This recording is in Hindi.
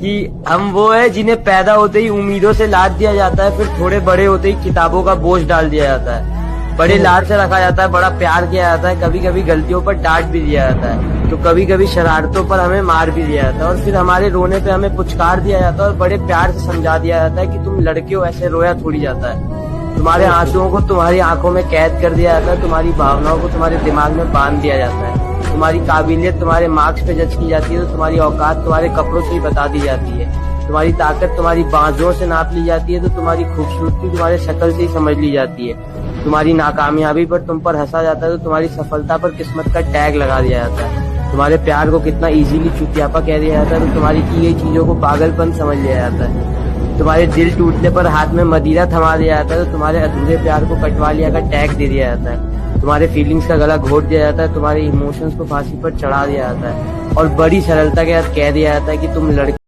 कि हम वो है जिन्हें पैदा होते ही उम्मीदों से लाद दिया जाता है, फिर थोड़े बड़े होते ही किताबों का बोझ डाल दिया जाता है। बड़े लाड से रखा जाता है, बड़ा प्यार किया जाता है, कभी कभी गलतियों पर डांट भी दिया जाता है, तो कभी कभी शरारतों पर हमें मार भी दिया जाता है, और फिर हमारे रोने पे हमें पुचकार दिया जाता है और बड़े प्यार से समझा दिया जाता है कि तुम लड़के हो, ऐसे रोया थोड़ी जाता है। तुम्हारे आंसुओं को तुम्हारी आंखों में कैद कर दिया जाता है, तुम्हारी भावनाओं को तुम्हारे दिमाग में बांध दिया जाता है, तुम्हारी काबिलियत तुम्हारे मार्क्स पे जज की जाती है, तो तुम्हारी औकात तुम्हारे कपड़ों से ही बता दी जाती है, तुम्हारी ताकत तुम्हारी बाजुओं से नाप ली जाती है, तो तुम्हारी खूबसूरती तुम्हारे शक्ल से ही समझ ली जाती है, तुम्हारी नाकामयाबी पर तुम पर हंसा जाता है, तो तुम्हारी सफलता पर किस्मत का टैग लगा दिया जाता है, तुम्हारे प्यार को कितना इजीली चुतियापा कह दिया जाता है, तो तुम्हारी की गई चीजों को पागलपन समझ लिया जाता है, तुम्हारे दिल टूटने पर हाथ में मदिरा थमा दिया जाता है, तो तुम्हारे अधूरे प्यार को कटवा लिया का टैग दे दिया जाता है, तुम्हारे फीलिंग्स का गला घोट दिया जाता है, तुम्हारे इमोशंस को फांसी पर चढ़ा दिया जाता है, और बड़ी सरलता के साथ कह दिया जाता है कि तुम लड़के